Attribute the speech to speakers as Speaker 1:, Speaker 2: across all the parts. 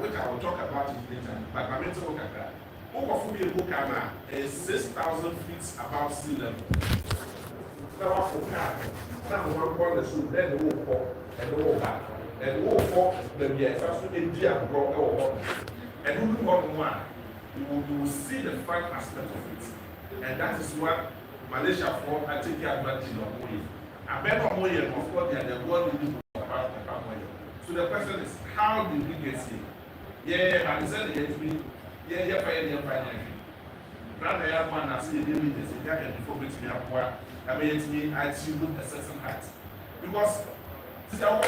Speaker 1: which I will talk about it later, but my mental work at that. Okofubi Bukana is 6,000 feet above sea level. Now, one corner should then the wall fall and the wall back. And the wall fall, then the first India brought over. And who do one, you will see the fun aspect of it. And that is what Malaysia for I take advantage of. I bet on more, of course, they are the world we do about the family. So the question is, how did we get here? Yeah, I said it to me. Yeah, fine. Now they have one that see the leaders, they can before me to me. I mean, it's me, I achieve a certain height. Because this is our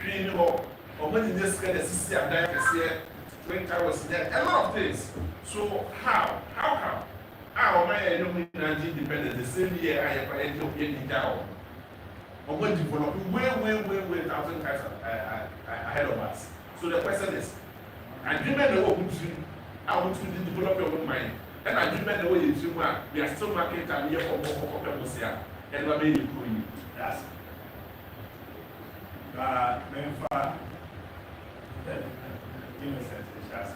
Speaker 1: cleaning up, or when you just get a CC and diapers here, 20 hours there, a lot of things. So, how come? How am I independent the same year I have Ethiopian down? Or when developing way, 1,000 times ahead of us. So the question is, agreement the open tree, I want to develop your own mind. And agreement the way you do, we are still marketing time here for more people here. And we're making it. Yes.
Speaker 2: Memphis, innocent, just.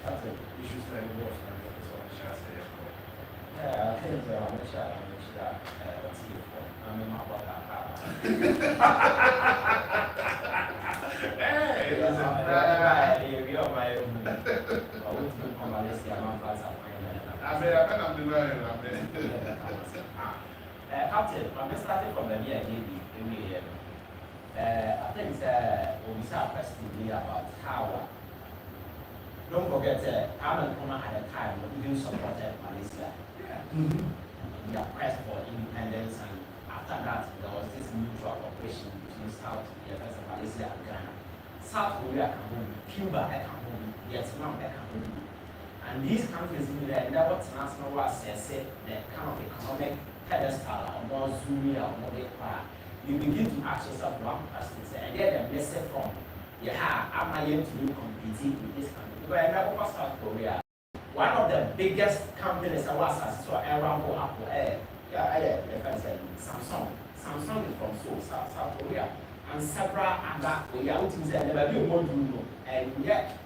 Speaker 2: That's it. You should say the worst kind of chance.
Speaker 3: Yeah, I think I'm a child. I'm in my water.
Speaker 1: Hey,
Speaker 3: we are my own. I want to come and see a man pass up. Captain, I'm starting from the year I think we start questioning about how. Don't forget, Alan Kuma at a time even supported Malaysia. We are pressed for independence, and after that, there was this mutual cooperation between South Malaysia and Ghana. South Korea can move, Cuba can move, Vietnam can move. And these countries in there, never transfer was the kind of economic pedestal or more zoomy or more big part. You begin to ask yourself one question, and then the message from, am I going to be competing with this country? Because I never South Korea. One of the biggest companies I was as so Aramco Apple, Samsung. Samsung is from Seoul, South Korea, and several other Korea, which is never be more do and yet,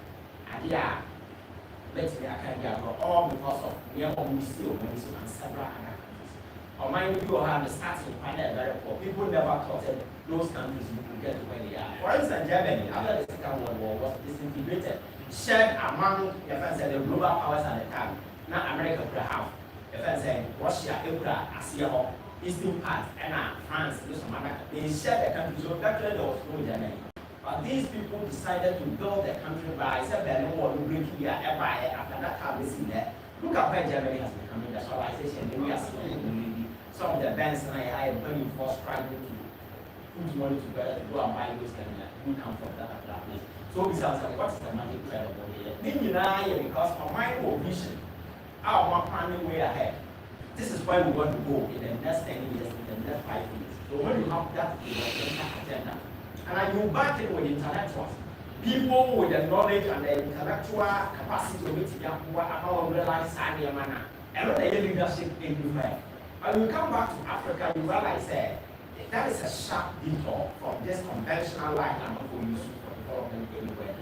Speaker 3: let me I can get all because of near Omisio and several other countries. Or mind you have the starting point very poor. People never thought that those countries would get to where they are. For instance, Germany, after the Second World War, was disintegrated, shared among the global powers at the time. Now America could have, Russia, Asia, Eastern part, and France, they shared the country, so actually there was no Germany. But these people decided to build the country by saying, no one will bring here after that time they see that. Look at where Germany has become industrialization. We are seeing some of the banks and I am going for struggling to put money together to go and buy those things who come from that particular place. So we say, what is the magic thread of it? Because of my vision, our one planning way ahead. This is where we want to go in the next 10 years, in the next 5 years. So when you have that agenda, and you back it with intellectuals, people with the knowledge and the intellectual capacity to meet the about realize manner, and not the leadership in the way. When you come back to Africa, you realize that that is a sharp detour from this conventional life and what we use for development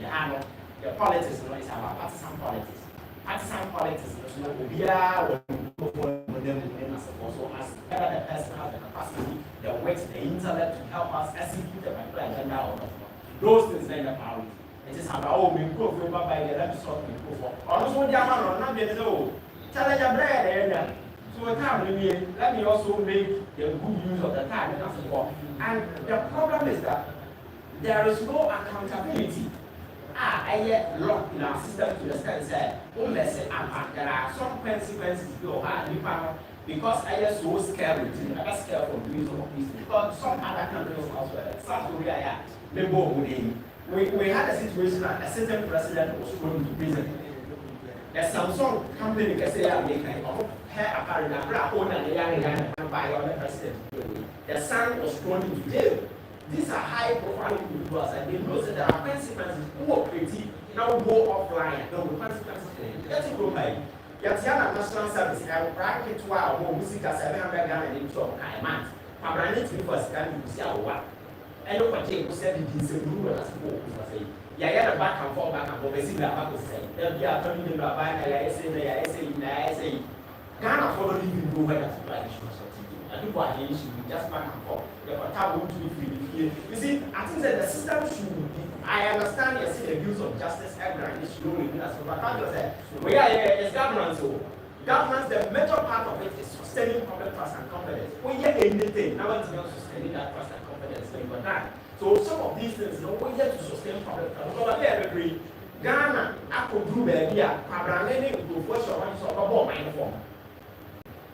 Speaker 3: anywhere. The politics is about partisan politics. Partisan politics is not we are with them so as better the person has the capacity, the weight, the intellect to help us execute the particular agenda or not. Those things are the priority. It is about me go for by the episode we go for. Also, the amount of not being so. Tell us your bread. So let me also make the good use of the time and the problem is that there is no accountability. I get locked in our system to the extent that there are some consequences because I get so scared with it. I get scared from doing some of these things. Because some other countries elsewhere, South Korea, we had a situation that a certain president was thrown into prison. The Samsung company can say the son was thrown into jail. These are high profile individuals and they know that there are consequences who are pretty now go offline. There will be consequences. Let's go by Yatiana National Service and bracket to our home music as 700 Ghana in Chop Kaiman. I'm running to be for scanning to see our work. And you continue to say this is a rule as a book. Yeah, back and forth, basically, back to say. They'll be a turning in the Bible, I say, Ghana following even go where that's why issue or something. And people are here, should be just back and forth. The taboo to be free here. You see, I think that the system should be, I understand you're seeing the views of justice, and it's slowly, that's what I can't say. We are here, it's governance, so governance, the major part of it is sustaining public trust and confidence. When you hear anything, now it's not sustaining that trust and confidence, but that. So some of these things, you know, we have to sustain public trust. Because I agree, Ghana, I could do baby, I'm learning to force your money, so I'm about my form.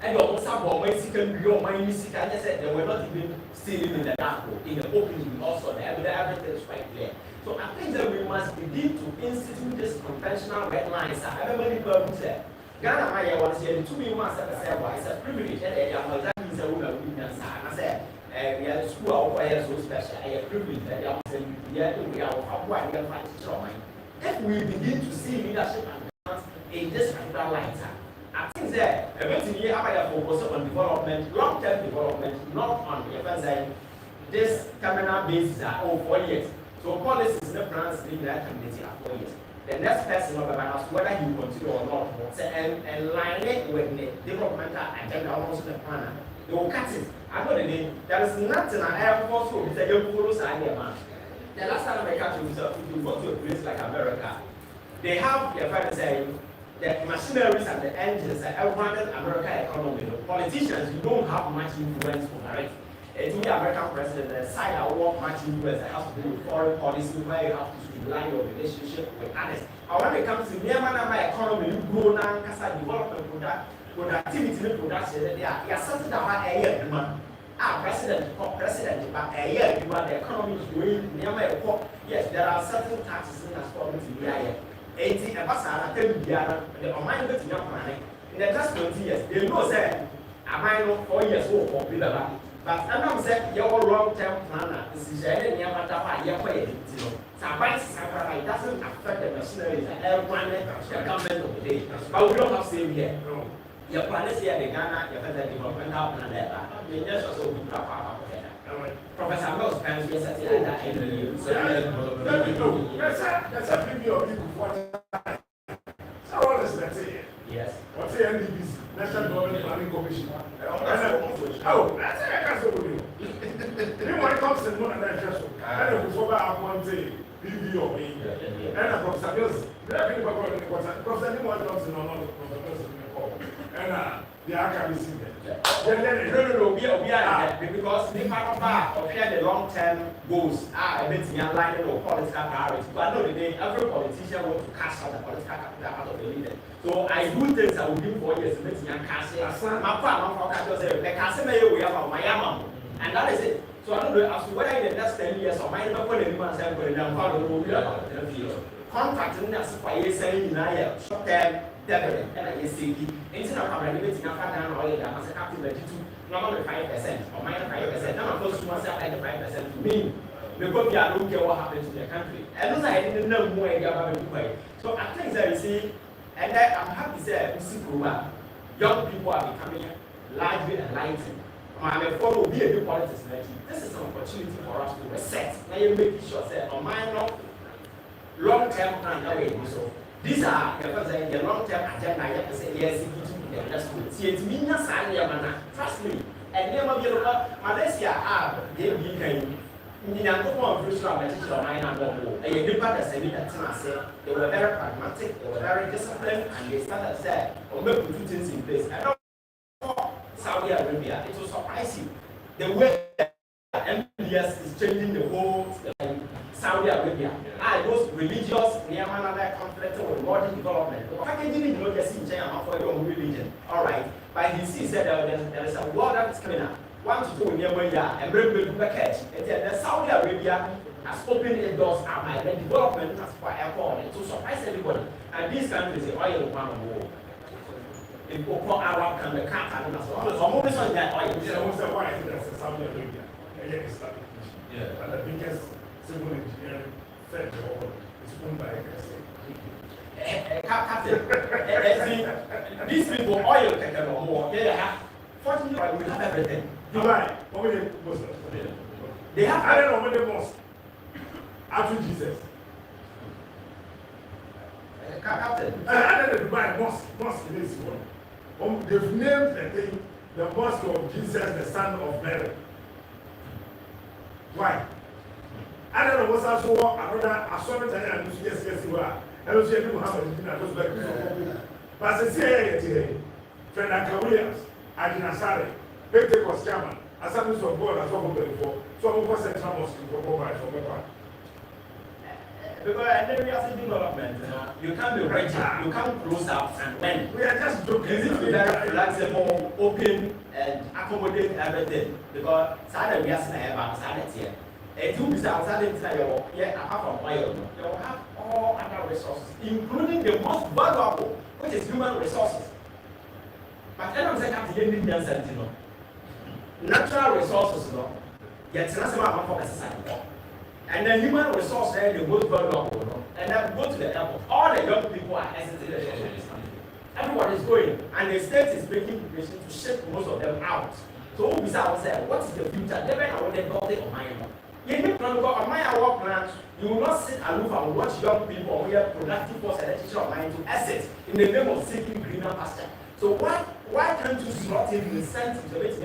Speaker 3: And you also have one second view of my music, and I said they were not even stealing in the dark, in the open, also, everything is quite clear. So I think that we must begin to institute this conventional red lines. Everybody people say, Ghana, I want to say, 2 million months at the it's a privilege, and that means a woman weakness. And I said, we are the school of fire so special, I privilege that you are saying, we are what we are fighting. If we begin to see leadership and in this particular line, I think that eventually I focus on development, long-term development, not on emphasizing this terminal basis 4 years. So policies the plans in that community are 4 years. The next person of the balance, whether you continue or not, and line it with the developmental agenda almost the planner. They will cut it. I know the name. There is nothing I have also with the young follows idea, man. The last time I got to if you go to a place like America, they have their friends saying the machineries and the engines that are running American economy. The politicians, you don't have much influence over it. It's the American president, the side that won't much influence that has to do with foreign policy, where you have to streamline your relationship with others. And when it comes to my economy, you grow now, development productivity production, they are something about a year demand. President, but a year demand, the economy is growing near my report. Yes, there are certain taxes in the government in the area. 80 and Passana, 10 years, the Oman with young money. In the just 20 years, they know that I might not 4 years old or be the but I'm saying your long-term planner is sharing near Matapa, your way. So, it doesn't affect the machinery that everyone the government of the day. But we don't have same here. Your plan is here, the Ghana, your federal development out and that. We just also be Professor Mills spends years at that in
Speaker 2: that's a preview of you. So what is that here?
Speaker 3: Yes.
Speaker 2: What's the NDBC? National Government Planning Commission. Oh, that's it. I can't say what you do. Then when it comes to one and that just I don't know about one day, PV or me. And a Professor Mills, Professor Nimon Johnson or not Professor Mills in the call. And the archive is in there.
Speaker 3: No, we are because the part of the long-term goals are a bit in line with political priorities. But no, every politician wants to cash out the political capital out of the leader. So I do things that will give 4 years to make young cash. My father, the Casimir we have on Miami, and that is it. So I don't know as to whether in the next 10 years or my number anyone said, but I'm part of the movie. Contracting as for a saying in short-term dividend, and I say, instead of having a bit in a fat down oil, I must have to let you to normally 5% or minus 5%. Now I'm supposed to myself like the 5% to me. Because I don't care what happens to the country. And those I didn't know more government to pay. So I think that you see, and I'm happy to say, young people are becoming largely enlightened. My follow be a new politics. This is an opportunity for us to reset. Now you make sure that on my long-term plan away. So these are the long-term agenda. I have to say yes, that's good. See, it's me not signing your man. Trust me. And never be about Malaysia. They became. In the Angola of Russia, I teach your mind and go. And you did not say that they were very pragmatic, they were very disciplined, and they started to say, or maybe put things in place. I don't know Saudi Arabia, it will surprise you. The way MBS is changing the whole Saudi Arabia. Those religious, near another conflict with modern development. The packaging is not just in China for your own religion. All right. But he said there is a war that is coming up. 1 to 2 near 1 year and bring the package. And then Saudi Arabia has opened its doors and the development has for airport to surprise everybody. And these countries say oil one more. In Opo Arab can the cat and as well. So more on that oil.
Speaker 2: Why is it Saudi Arabia? Yeah. And the biggest civil engineering firm is owned by
Speaker 3: Captain, these people oil can get more. Fortunately, we have everything.
Speaker 2: Dubai,
Speaker 3: They have.
Speaker 2: I don't know when the mosque. After Jesus.
Speaker 3: Captain.
Speaker 2: I don't know Dubai mosque in this one. They've named the thing the mosque of Jesus, the son of Mary. Why? I don't know what's also another. I saw it and yes, you are. I don't see Muhammad. I was like, but I say today, Fred Williams, Adinasare, Pentecost chairman, Assemblies of God, as well before. So we was central mosque for over.
Speaker 3: Because every other development, you can't be rigid, you can't close out and when.
Speaker 2: We are just joking.
Speaker 3: You need to be very flexible, open, and accommodate everything. Because Saturday we are saying about Saturday here. It will be Saturday, apart from oil, you will have all other resources, including the most valuable, which is human resources. But I don't say that you need them, natural resources, yet it's not about focus. And the human resource the most valuable, and then go to the airport. All the young people are hesitant. Everyone is going, and the state is making preparation to ship most of them out. So we say, what is the future? They may not want to on my own. You need to on my work plan. You will not sit aloof and watch young people who have productive force and teacher of mind to exit in the name of seeking greener pasture. So why can't you slot in the sense to make it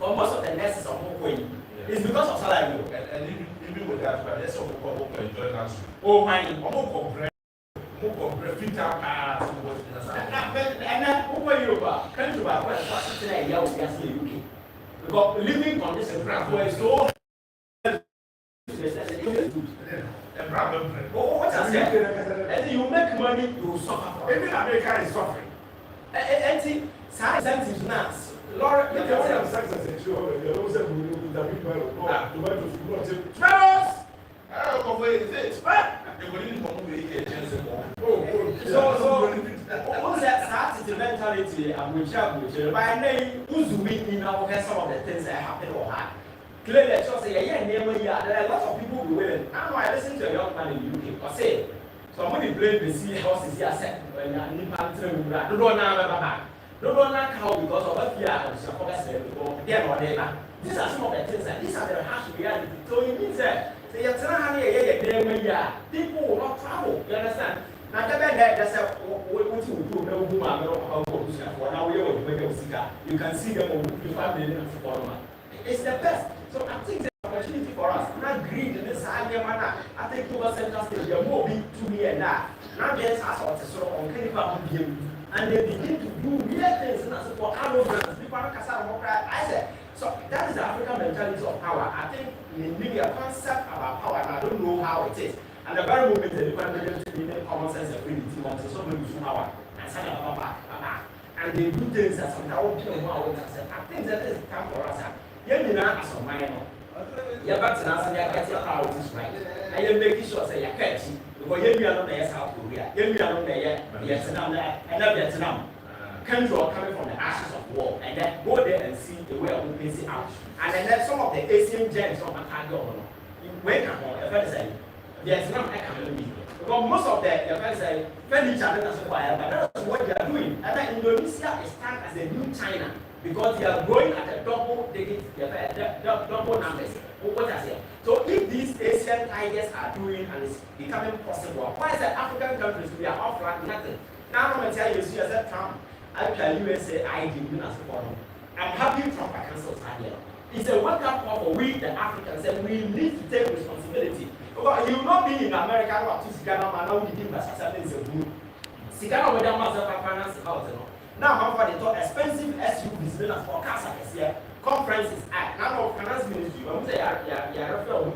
Speaker 3: most of the nurses are not going? It's because of salary.
Speaker 1: And even with that, there's some people who enjoy that.
Speaker 3: Oh my!
Speaker 1: I'm going to fit out
Speaker 3: and then over Europe, come to our west, today, yeah, we are still UK. Because living conditions were so. Oh, what's that? And you make money, you suffer.
Speaker 2: Even America is suffering.
Speaker 3: And science is not. Laura,
Speaker 2: You can say I'm success and sure you always have to be the people to buy to school and say, Travis!
Speaker 1: I don't know where it is. You're going to make a chance of
Speaker 3: so what's that started the mentality and which by name who's winning now some of the things that happen or had. Clearly, I just say, yeah, there are a lot of people who will. Now I listen to a young man in the UK or say, somebody blame the sea houses here, said, when you're in the country, don't know now, don't know how because of what fear and support them or neighbor. These are some of the things that these are the harsh reality. So it means that people will not travel. You understand? Now, that's what you do. You can see them on the family. It's the best. So I think the opportunity for us, not greed in this high manner. I think to us central stage, there will be 2 years now. Now there's a sort of so on clinical view. And they begin to do real things and for arrogance. People are I said, so that is the African mentality of power. I think in media concept about power, and I don't know how it is. And the very moment they depend on common sense and freedom, so many power and say and they do things that somehow I think that is time for us. You know, as a minor, you're back to us and you're getting our this right. And you're making sure that you're catchy. Because you are not there, South Korea. You are not there, Vietnam, and not Vietnam. Country coming from the ashes of war, and then go there and see the way of moving out. And then some of the Asian giants of Atago, wake up on the first side. Vietnam, I can't believe it. Because most of the first side, furniture doesn't acquire, but that's what they are doing. And then Indonesia is tagged as a new China because they are growing at a double numbers. What I say. So if these Asian tigers are doing and it's becoming possible, why is the African countries we are offline nothing? Now I'm going to tell you, see, as a Trump, I tell USA ID as a forum. I'm happy Trump cancels idea. It's a wake-up call for we, the Africans, and we need to take responsibility. Because you will not be in America or to Sigana, and now we give us a group. Sigana with a master finance house. Now, I'm for the expensive SUVs for cars here. Conferences act. Now, finance ministry, I'm say, you refer to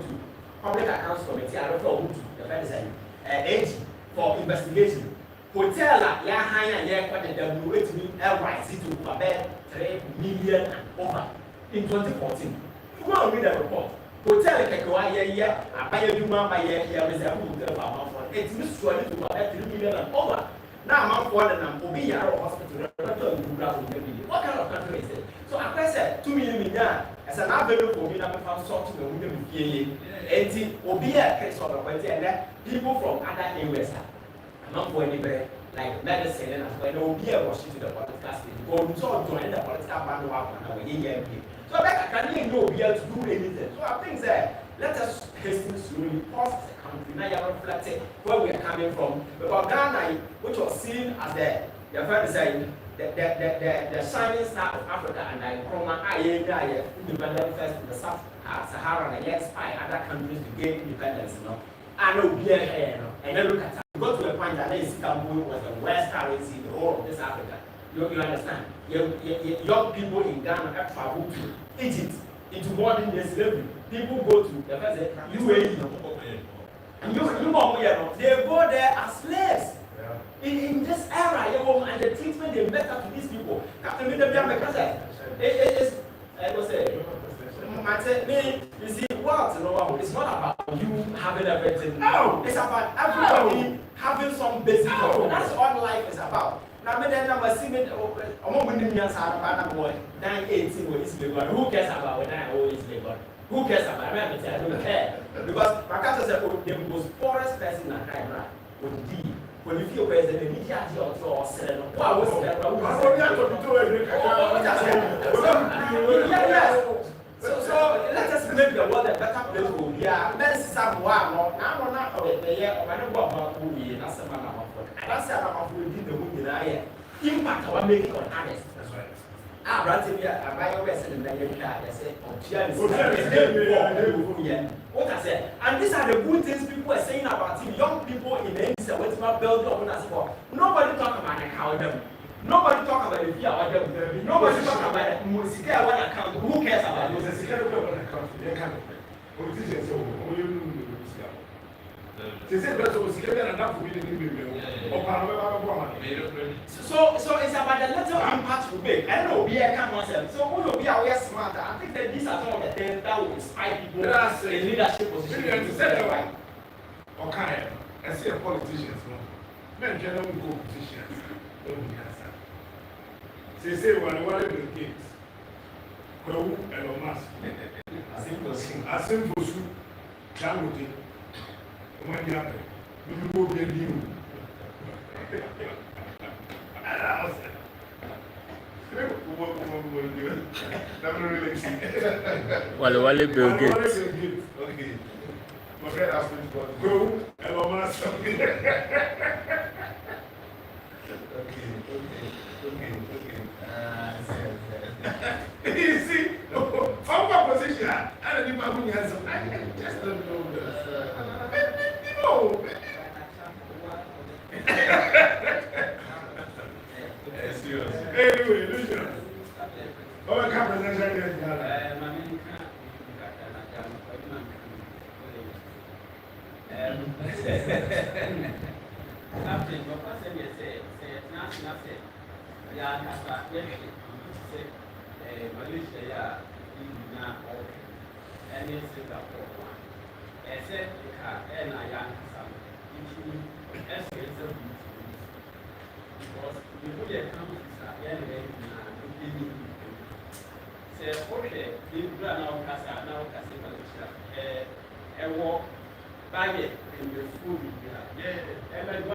Speaker 3: public accounts committee, I refer to the federal AG for investigation. Hotel, yeah, high and yeah, what the WHB to about 3 million and over in 2014. You want to read the report. Hotel, yeah, I buy a new man by year, reserve hotel. It's missually to about 3 million and over. Now I'm for them to be our hospital. What kind of country is it? So I said 2 million as an avenue for me that found sort of the women with and will be a case of and people from other areas are not for anybody like medicine and as well. There will be a rush to the political state. Go to join the political bandwagon and we So that can you be able to do anything. So I think that let us hasten slowly pause the country. Now you are reflecting where we are coming from. Because Ghana, which was seen as the friend saying, the shining star of Africa, and I independent first in the South Sahara and let's spy other countries to gain independence, you know. I know beer hair, and then look at that. Go to a point that Istanbul was the worst currency in the whole of this Africa. You understand? Young people in Ghana have traveled to Egypt into modern day slavery. People go to the first UAE. They go there as slaves. In this era, and the treatment they met up to these people. Captain you see, what? It's not about you having everything. No! It's about everybody having some basic. That's what life is about. Now, I see it. I'm going to be a boy. 918 is legal. Who cares about when I always legal? Who cares about it? I don't care. Because my cousin said, the most poorest person in a crime would be. When you feel president, the media or selling. Wow, what's that? So let us make the world a better place for you. Let's start one. I'm not of the year of an about movie. That's a man of that's about the movie. Impact our making on others. That's right. I brought here a bio in the America. I said, what I said, and these are the good things people are saying about him. Young people in the Western building of Unasport. Nobody talk about how them. Nobody talk about the fear of them. Nobody talk about the musical one account. Who cares about it? The security one account. They can't. Politicians they say that's what security and enough for me to be. So it's about the little impact we make. I don't know, be a camp myself. So who will be aware smarter? I think that these are some of the things that will inspire people in leadership positions. Okay, I see a politicians. Men generally go politicians. They say when one of the kids, Crow and Omas, as simple as Jangote, when you have it, you will be new.
Speaker 4: Wale Bill Gates.
Speaker 1: Okay. My friend asked me to go and Omas. You see, from my position, I don't even know who has some. I just don't know this. No. Anyway, listen. Oh, I can't present that.
Speaker 5: Malaysia ya ina and Singapore one. Except the car and I am some because the way countries are anyway say okay, the brand now Malaysia a walk by it in the food and I go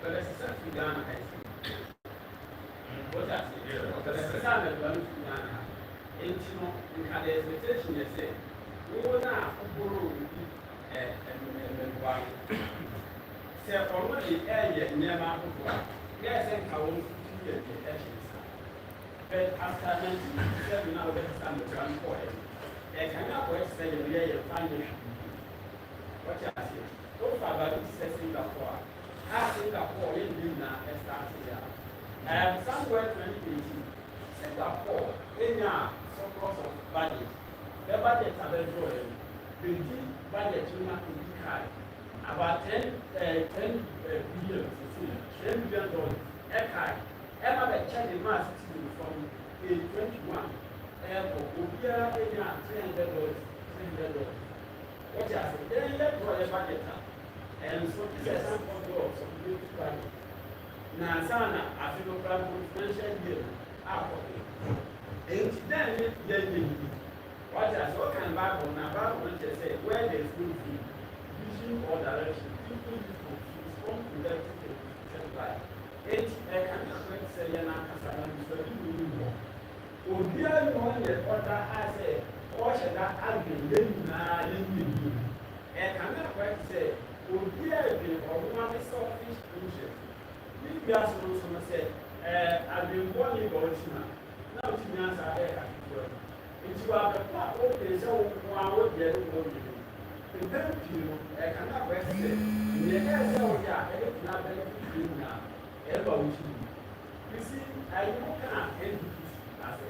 Speaker 5: but it's a Ghana what I say we had the expectation they say, we will not borrow and say already area never yes, and how the actions. But after 1997 now they stand the transport. And cannot wait say the way you find it. What I say, so far about Singapore. Singapore in now started there. And somewhere 2018, Singapore in surplus of budget. The budget are very good. The budget will not be high. About 10 billion, $10 billion. Ever the check the mass from a 21. Obia $300. What I say, then let go the budget. And so this is some of the budget. Now, Sana, I feel mentioned here. And then, what I saw can Bible now, Bible say, where there is good food, vision or direction, people use for food, from to them to 25. I can say, obiara ni wɔn yɛ ɔda asɛ ɔhyɛ da adwe yɛn nyinaa yɛn yie ɛka na akɔ sɛ obiara bi ɔmo ame selfish interest ne bia so nso no sɛ adwembɔ ne bɔ ɔkyi na ɔtumi asa ɛka ketewa nti wɔ abɛkɔ a ɔpere sɛ wɔn a wɔdeɛ no wɔn yɛ mpɛn pii no ɛka na akɔ sɛ nea ɛyɛ sɛ wɔyɛ a ɛyɛ tena bɛyɛ fifiri nyinaa ɛba wɔn ti mu bisi ayi mo ka ɛdi ase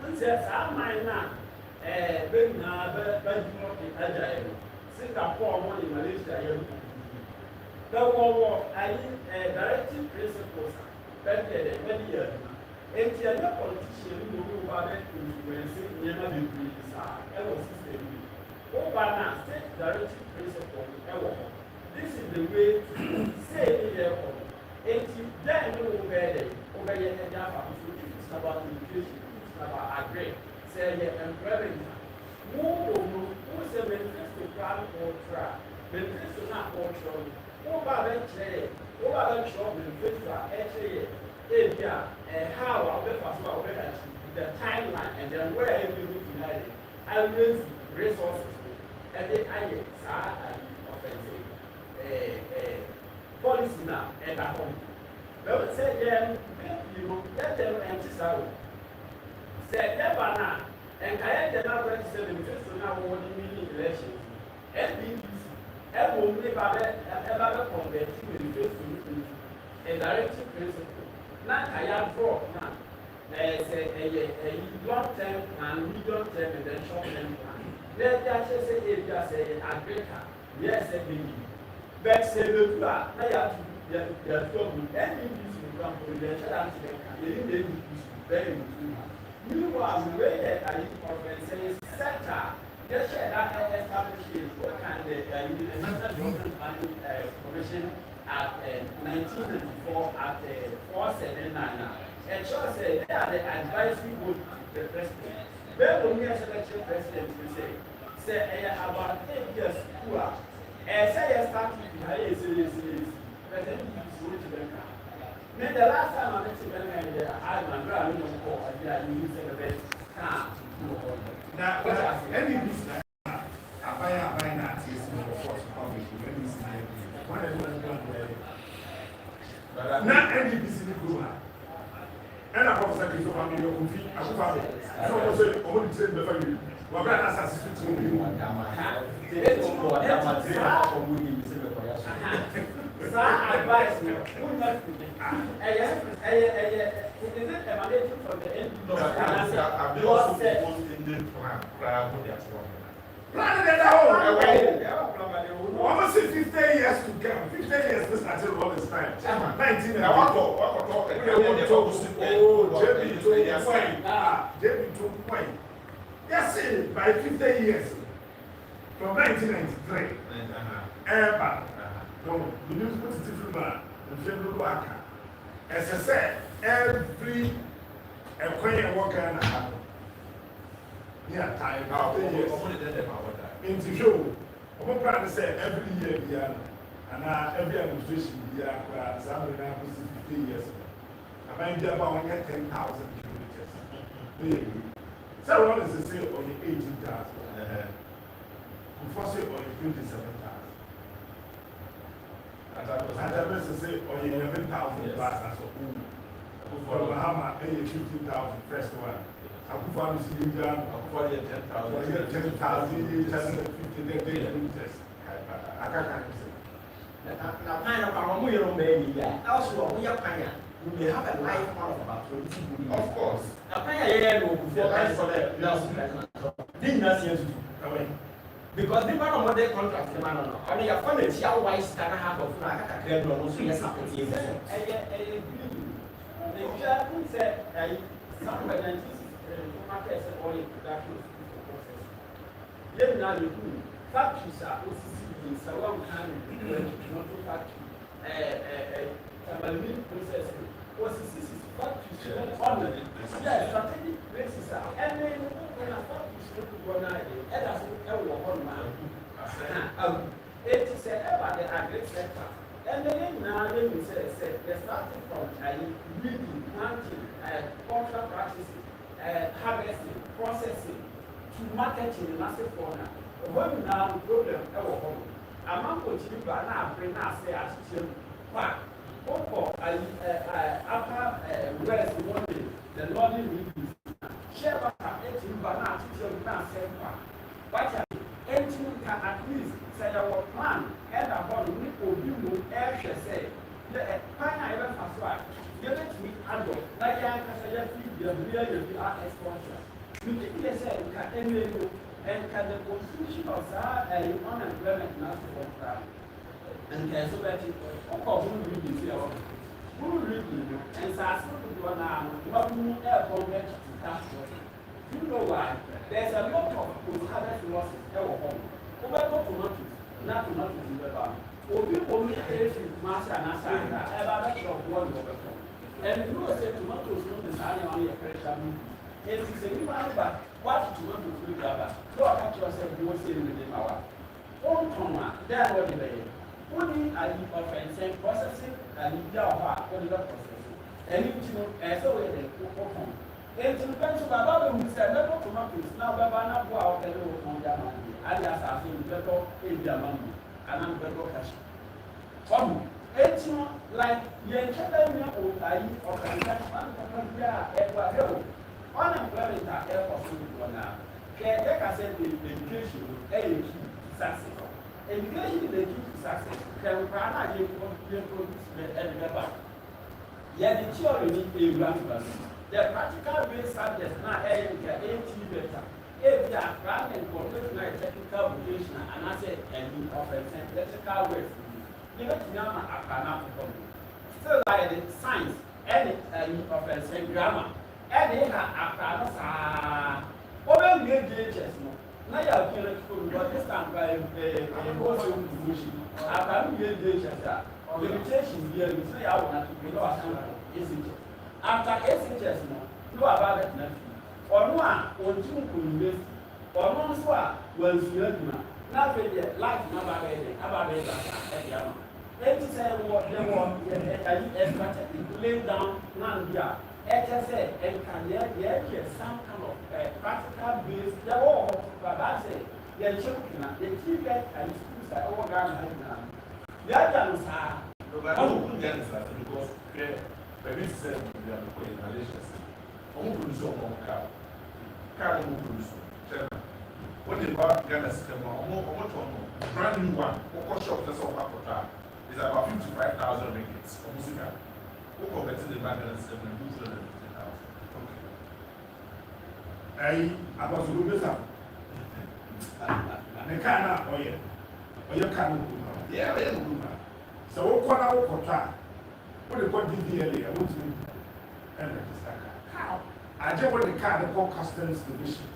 Speaker 5: nsɛ saa man na bɛ nyinaa bɛ di mo ke agya yɛ no Singapore mo ne Malaysia yɛ no bɛ wɔwɔ ayi directive principles bɛ deɛ dɛ bɛ di yɛ adwuma eti ɛnyɛ politician ni mo ba bɛ influence nneɛma bebree saa ɛwɔ system bi o ba na state directive principle ɛwɔ hɔ this is the way say ni yɛ kɔ eti then ni wo bɛ dɛ wo bɛ yɛ ɛdi afa so if it's about education if it's about agri sɛ yɛ employment wo wo no wo sɛ manifesto plan ɔtra manifesto na ɔtra no wo ba bɛ kyerɛ wo ba bɛ kyerɛ manifesto a ɛkyerɛ yɛ ebi a how a wo bɛ fa so a wo bɛ achieve the timeline and then where are you going to unite it always resources ɛde ayɛ saa ayi offensive policy na ɛda hɔ bɛn sɛ yɛn bɛbi no yɛdɛm ɛnti saa o sɛ ɛba na nkayɛ dɛ na bɛ ti sɛ manifesto na wɔwɔ ne mini elections NDC ɛwɔ mu ne ba bɛ ɛba bɛ convert manifesto no to a directive principle na nkayɛ draw na sɛ ɛyɛ ɛyi long term plan medium term and then short term plan na ɛdi ahyɛ sɛ ebi asɛ yɛ agrika yɛ sɛ bɛyi bɛn sɛ bɛtu a na yɛatu yɛatu agu NDC program for yɛ hyɛ da nti bɛka yɛni na ebi bɛyɛ mutu meanwhile the way that I organize sector yɛhyɛ da establish it wɔkan the National Development Planning Commission at 1994 at 479 na ɛkyerɛ sɛ they are the advisory board to the president bɛɛ wɔ mu yɛ selection president bi sɛ ɛyɛ about 8 years school a ɛsɛ yɛ start with ha yɛ esiri president bi so wɔn ti bɛ ka me the last time I met you when I had my brother in the court I did use the best car
Speaker 2: na any business abaya na artist for force public when you see one of them na any business go ha and I was like so family you could feel I so was say o mo train be fa you wa bra na assassin to me
Speaker 5: saa advice no wúnyẹ ẹyẹ is it emanating from the end of the plan lọ sẹ.
Speaker 2: Plan de da o. Almost 50 years to come. 50 years this until all this time. 19. I want to. Oh, JB to point. Yes, by 50 years from 1993. Ever. No, the news put it through the Federal Waka. As I said, every acquaintance worker and a half. Yeah, time. Into show. I'm proud to say every year, and every administration, some of them 50 years. I might be about 10,000 kilometers. So, what is the sale on the 18,000? Before say on the 27,000. And I must say, or 11,000 plus as a whole. For Bahama, 15,000 first one. I could find this new down, I could find 10,000, 10,050 kilometers. I can't say.
Speaker 3: Now, kind of our own baby, also, we are Panya. We have a life out of about 20 million.
Speaker 1: Of course.
Speaker 3: A Panya, before I saw that, didn't not see us away. Because the man of the contract, the man on only a funny shall wise that I have of like a clear no so yes happened here.
Speaker 5: The chaplain said some market oil production process. Then now you do factories are also in Sawan County, not factory. Milk processing was factories on the strategic places and then when a factory go now and that's one man. It is about the agri sector. And then now they say they're starting from reading, planting, contract practices. harvesting, processing, to marketing in massive corner. When now the problem ever home. A man will keep an bring us say as children. But after west morning, the Lordly reviews. Share back 18 banana children can say, but 18 can at least say our plan and about we will do air say. The final event as well. You let me adult, like I can say, you are exposure. We think say, can and can the constitution of that unemployment not for and can so that who read this here? Who read it? And so I said to now, what you air convert to tax. You know why? There's a lot of harvest losses ever home. Over tomatoes, not tomatoes in the bar. Only a master and a sign about of one over. And you know, say tomatoes not the sign on your pressure. It is a new one, what tomatoes will gather. So I catch yourself, you will see in the name of our own Toma. There will be only a leap of and processing and Yawa, what is that processing? And if you as a way they open. It depends on Baba who said, let go tomatoes. Now, Baba, go out and go on Yaman. And as I think, better in Yaman, and I'm better cash. Come, it's like you're telling me, or I or can catch one, unemployment are air for now. Like I said, education is key success. Education is the key to success. Can we produce the back? Yet the theory is a the practical based subjects now are better. If they are planning for technical vocation and I say and electrical work, you know, still like the science and grammar. And they have a over the ages. Now you are going to this time by a course of division. After the ages, limitation here is say I want to be lost. After 8 inches, no about it. Or one, or two could live, or one swap was young. Nothing yet, like no about it. Let me say what they want, lay down, none here. HSA and can there some kind of practical base. The war, but I say, the children, the children and schools are all gone. The others are.
Speaker 1: But I don't get it because the said we are going to Malaysia. Produce car. Car will produce. When they bought Ghana system, brand new one, what shop that's all about is about 55,000 ringgit for music. Who converted the bank and 750,000?
Speaker 2: I was a good business. The car, oh yeah. Or your car, yeah, I am. So, what I will try. What the point DDLA, I want to register. How? I just want the car, the call customs division.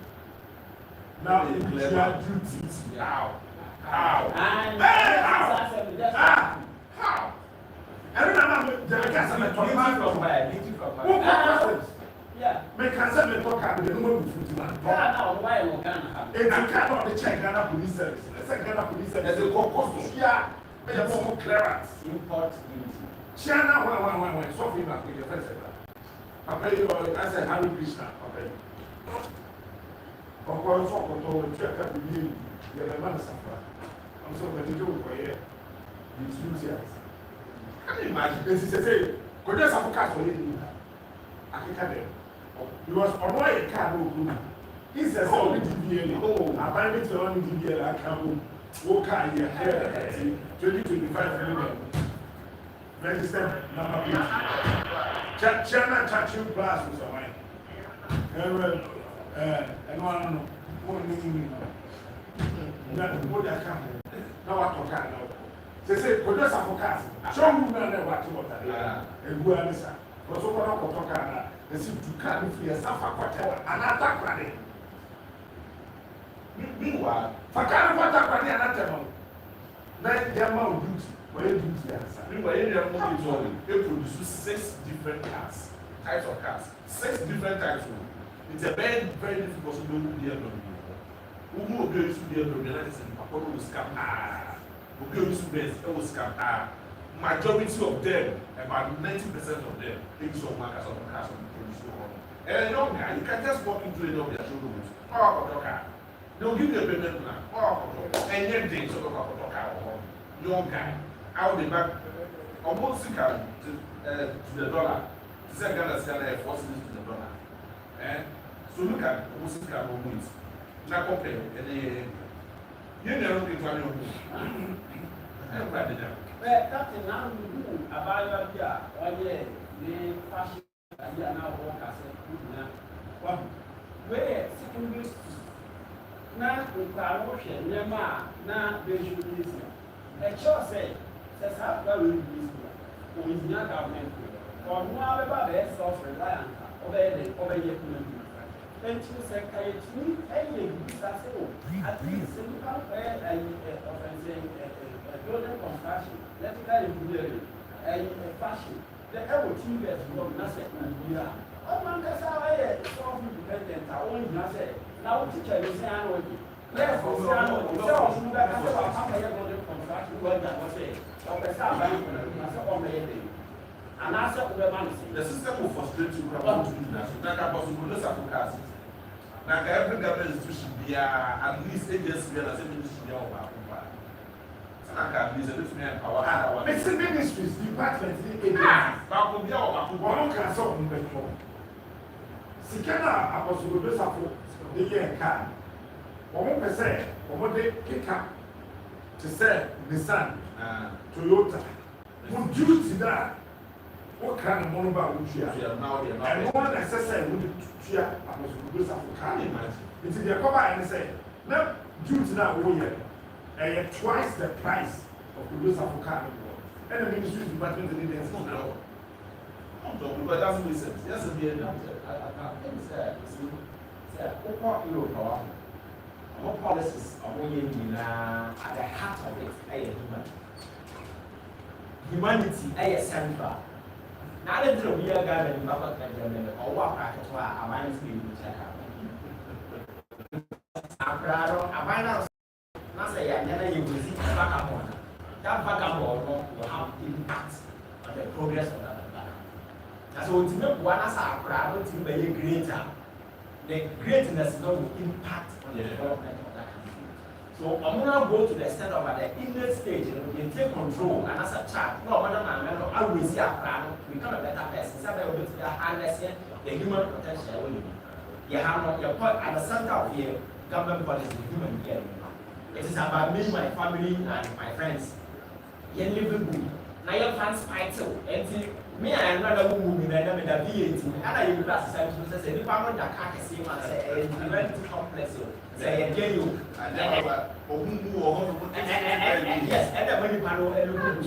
Speaker 2: Now, you are duties. How? How? How? I don't know the customer from where? Yeah. Make customer talk about the number of food. Now, why will Ghana? And I cannot the check Ghana police service. Let's say Ghana police service. There's a cost. Yeah. There's more clearance. Import duty. China, one. Something back with your first sector. I pay you, I said, Harry Krishna. Okay. Of course, I'm check up with you. You're a man suffer. I'm so going to do it for you. It's enthusiasm. Can you imagine? This is a say, could you have a car for you? I can tell you. Because on why a car will go. He's a only DBL. Oh, I find it only DBL. I can walk out here. 2025 million. Register number 8. China touching glass with a wine. And one more than now what to can now. They say, could you have a car? Show me what you want. And who are this? Because what I want to can, they seem to carry free a suffer quarter and attack running. Meanwhile, for carrying what I'm running and attack. Then their mouth duty. Where do you answer? Meanwhile, they produce 6 different cars, types of cars. 6 different types. It's a very, very difficult to do BMW. Who will go to BMW? That is in Papua will scam. Who go to Benz? It will scam. Majority of them, about 90% of them, think so much as of cars on the produce.
Speaker 1: And a young guy, you can just walk into any of their showrooms. They'll give you a payment plan. And yet they sort of young guy. How they back almost to the dollar. The second is going to force this to the dollar. So look at almost moments. Now compare and you never think about your home.
Speaker 5: Well, Captain, now you do about your the fashion idea now work as a good where secondary now in Parotion, Nema, now visual business. A church said, says how very business, or is not government, or no other self reliant, over your community. Then you say, can you treat any business at least you can't wear a building construction, electrical engineering, a fashion. The ever 2 years from Nasset Nigeria. Oh, man, that's how I saw independent. I only Nasset. Now, teacher, you say, I know it. Yes, for Siano, so I'm back to our company construction work that was it. Or the South Bank, I said, oh, maybe. And I said,
Speaker 1: the system will frustrate you about to do that. Now, I'm possible to have now, every government institution be at least 8 years to be a ministry of our
Speaker 2: It's a ministries department in one can solve in the home. Sikana, I was with the year car. 1%, or they pick up to say Nissan, Toyota. Would you see that? What kind of monobar would you have now? And one necessary would you have? I was with the car. It's in the cover and say, no, due to that, we and twice the price of the use of a car. And the ministry department didn't know.
Speaker 1: But that's what he said. Yes, it is.
Speaker 3: I think what policies are going at the heart of it, humanity, central. Now, let's do a real garden, or what I can try a mind's being check out. A minor. I say, I never use it vagabond. That vagabond will have impact on the progress of that vagabond. So, to make one as a crowd to be greater, the greatness will impact on the development of that country. So, I'm going to go to the extent of the inner stage, you take control, and as a child, no, Madam, I will see a crowd, become a better person, somebody will be understand the human potential. You have your point at the center of your government policy, human being. It is about me, my family, and my friends. You live in good. Now your fans fight so. And me, I am not a woman, and I'm in the VAT. And I will pass the same to say, if I'm not that can't see myself, it's very complex. Say, I get you. And yes, and the money panel, and look at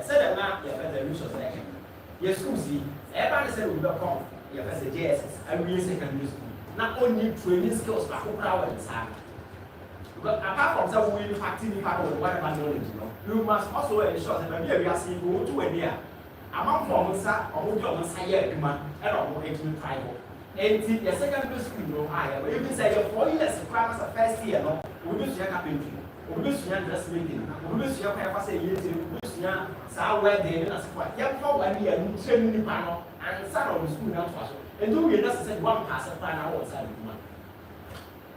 Speaker 3: say that now, you have the resource second. Yes, Susie, everybody said we will come. You have a JSS, and we secondary school. Not only training skills, but who power inside. But apart from some way acting part of whatever knowledge, you must also ensure that maybe we are seeing go to a year. Among formers or who don't say man, and or making tribal. And the secondary school, no higher. But if you say your 4 years, class of first year, no, we wish you had carpentry, we wish you had dressmaking, we wish you had say years, we wish you had somewhere there as what. Young for 1 year, training panel, and son of the school now to us. And do we necessarily one pass a plan outside the month?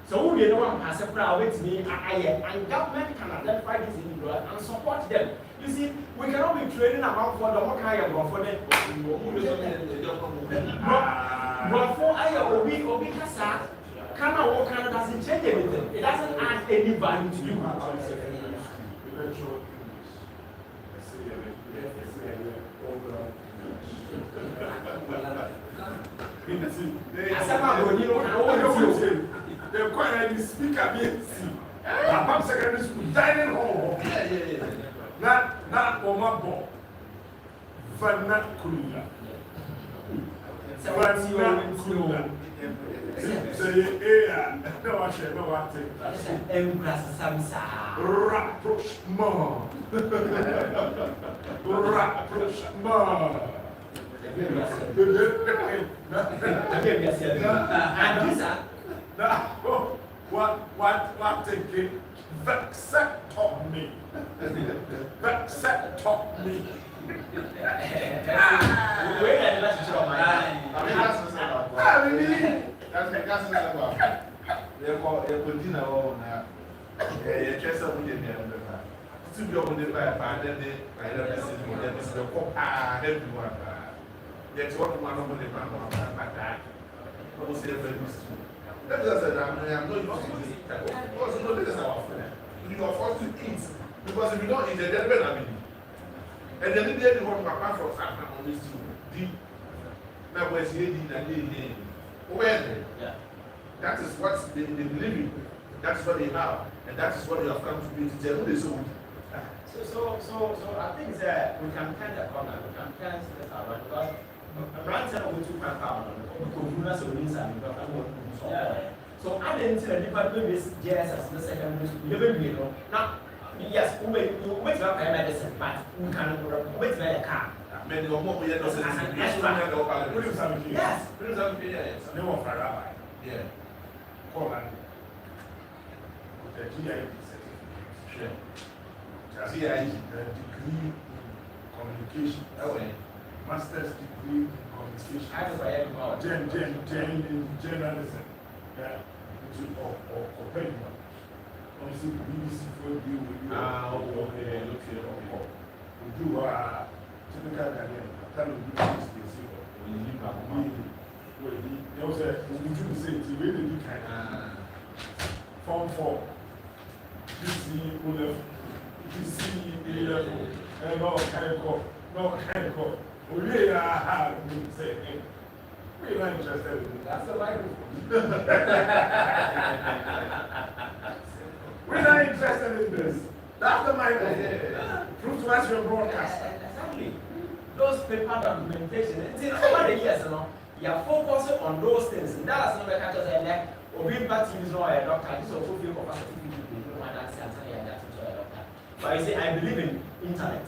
Speaker 3: So we don't want to pass a crowd with me, and government can identify this individual and support them. You see, we cannot be trading about for the what kind of for them. But for Obi Kasa, Kana Wakana doesn't change anything. It doesn't add any value to you.
Speaker 2: They're quite a speaker, I'm secondary school, dining hall. Not Omabo. Vernacular. Vernacular. Say, no, I shall know what rapprochement. Rapprochement. What thinking? Vexectomy. Vexectomy.
Speaker 1: That's the gas about. They're dinner all now. Yeah, just a million. To be on the by then they I don't see them is the cop everyone. Yet what one of the man of that. What was the very That doesn't I'm not used to it. Also, no, this is our friend. You are forced to eat because if you don't eat, then they're better. And then they want to apart from something on this deep. Now, where's the end? Where? That is what they believe in. That is what they have. And that is what they have come to be to tell them.
Speaker 3: So I think that we can turn the corner, we can turn this around because right now we took my power because so I didn't tell you but maybe it's just as the second you know. Now, yes, we wait to have medicine, but we can wait to have a car.
Speaker 1: Many of what we are not saying.
Speaker 3: Yes.
Speaker 2: They were for rabbi.
Speaker 1: Yeah.
Speaker 2: Call and the GIE
Speaker 1: Sure.
Speaker 2: degree in communication. Master's degree in communication.
Speaker 3: I was like, oh,
Speaker 2: in journalism. Yeah. Or Copenhagen. Obviously, BBC for you.
Speaker 1: Okay.
Speaker 2: We do typical Ghanaian. Tell you there was a we do the same thing. We really do kind of form 4. PC level, PC level, and all kind of call. We really are hard to say. We're not interested in it. That's the microphone. We're not interested in this. That's the microphone. Prove to us your broadcast.
Speaker 3: Exactly. Those paper documentation, over the years, you know, you are focusing on those things. And that's not the kind of thing like, Obi Party is not a doctor, this is also feel for certificate, you know, and that's a doctor. But I say, I believe in internet.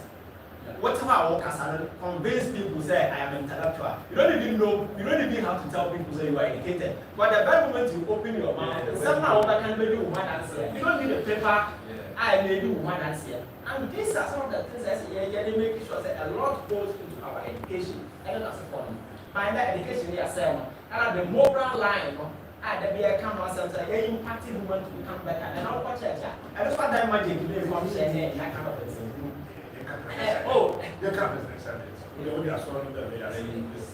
Speaker 3: Whatever I work as I convince people say I am intellectual. You don't even have to tell people say you are educated. But the very moment you open your mouth, somehow I can maybe one answer. You don't need a paper, I maybe one answer. And these are some of the things I say, they make sure that a lot goes into our education. I don't know for me. My education is and the mobile line, the beer come on something, they impacted women to become better. And I'll watch it. I just want that magic to be a function and that kind of thing.
Speaker 2: Oh, your company is excited. We are sorry that they are saying this.